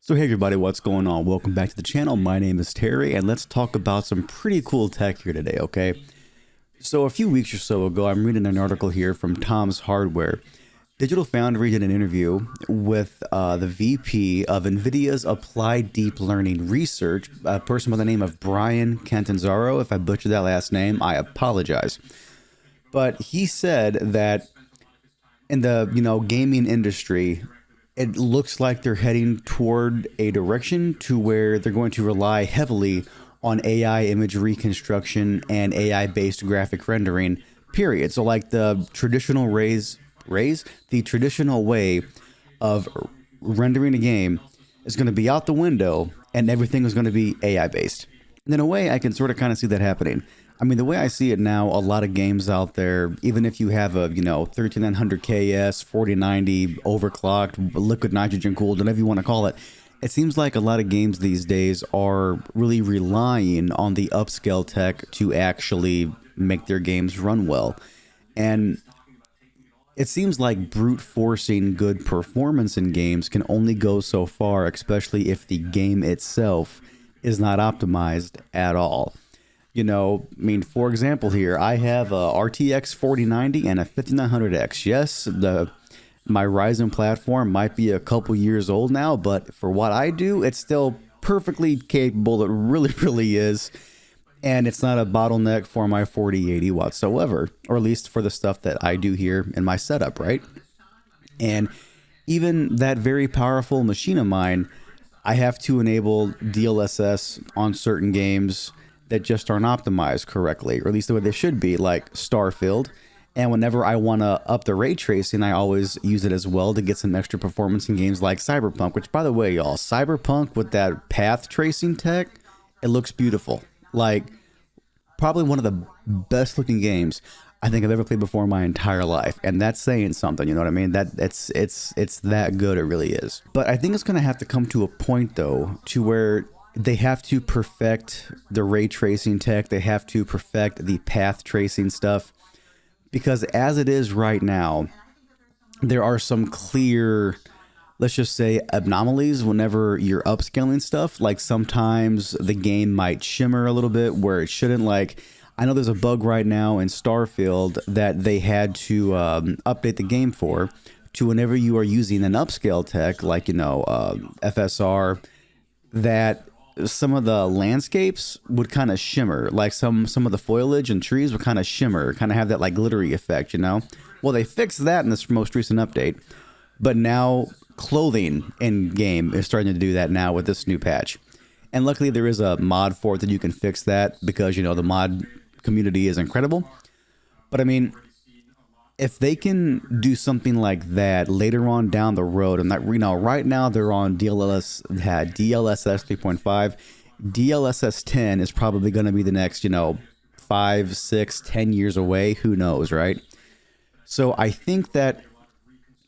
So hey everybody, what's going on? Welcome back to the channel. My name is Terry, and let's talk about some pretty cool tech here today, okay? So a few weeks or so ago, I'm reading an article here from Tom's Hardware. Digital Foundry did an interview with the VP of NVIDIA's Applied Deep Learning Research, a person by the name of Brian Catanzaro. If I butchered that last name, I apologize. But he said that in the gaming industry, it looks like they're heading toward a direction to where they're going to rely heavily on AI image reconstruction and AI-based graphic rendering, period. So like the traditional the traditional way of rendering a game is going to be out the window and everything is going to be AI-based. And in a way, I can sort of kind of see that happening. I mean, the way I see it now, a lot of games out there, even if you have a, 13900 KS, 4090 overclocked, liquid nitrogen cooled, whatever you want to call it, it seems like a lot of games these days are really relying on the upscale tech to actually make their games run well. And it seems like brute forcing good performance in games can only go so far, especially if the game itself is not optimized at all. For example here, I have a RTX 4090 and a 5900X. Yes, my Ryzen platform might be a couple years old now, but for what I do, it's still perfectly capable. It really is. And it's not a bottleneck for my 4080 whatsoever, or at least for the stuff that I do here in my setup, right? And even that very powerful machine of mine, I have to enable DLSS on certain games that just aren't optimized correctly, or at least the way they should be, like Starfield. And whenever I want to up the ray tracing, I always use it as well to get some extra performance in games like Cyberpunk, which, by the way, y'all, Cyberpunk with that path tracing tech, it looks beautiful. Like, probably one of the best looking games I think I've ever played before in my entire life. And that's saying something, you know what I mean? That it's that good, it really is. But I think it's going to have to come to a point, though, to where they have to perfect the ray tracing tech. They have to perfect the path tracing stuff, because as it is right now, there are some clear, let's just say, anomalies whenever you're upscaling stuff. Like sometimes the game might shimmer a little bit where it shouldn't. Like, I know there's a bug right now in Starfield that they had to update the game to whenever you are using an upscale tech, like, FSR, that some of the landscapes would kind of shimmer, like some of the foliage and trees would kind of shimmer, kind of have that like glittery effect, Well, they fixed that in this most recent update, but now clothing in game is starting to do that now with this new patch. And luckily there is a mod for it that you can fix that, because the mod community is incredible. But I mean, if they can do something like that later on down the road, and that, right now they're on DLSS 3.5, DLSS 10 is probably going to be the next, 5, 6, 10 years away. Who knows, right? So I think that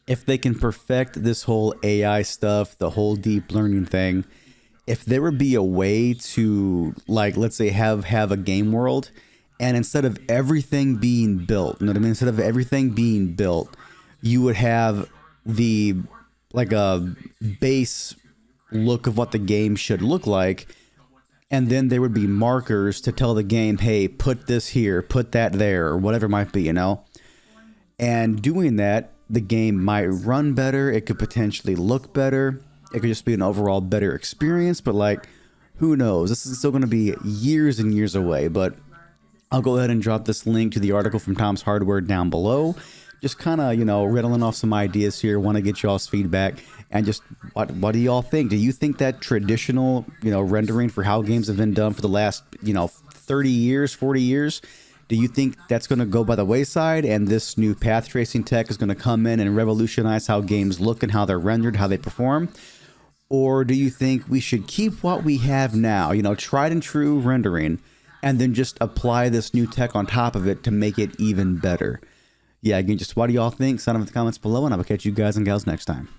if they can perfect this whole AI stuff, the whole deep learning thing, if there would be a way to, like, let's say have a game world, and instead of everything being built, Instead of everything being built, you would have like a base look of what the game should look like. And then there would be markers to tell the game, hey, put this here, put that there, or whatever it might be, And doing that, the game might run better. It could potentially look better. It could just be an overall better experience. But like, who knows? This is still going to be years and years away. But I'll go ahead and drop this link to the article from Tom's Hardware down below. Just kind of, riddling off some ideas here. Want to get y'all's feedback. And just what do y'all think? Do you think that traditional, rendering for how games have been done for the last, 30 years, 40 years, do you think that's going to go by the wayside, and this new path tracing tech is going to come in and revolutionize how games look and how they're rendered, how they perform? Or do you think we should keep what we have now, tried and true rendering, and then just apply this new tech on top of it to make it even better? Yeah, again, just what do y'all think? Sign up in the comments below, and I will catch you guys and gals next time.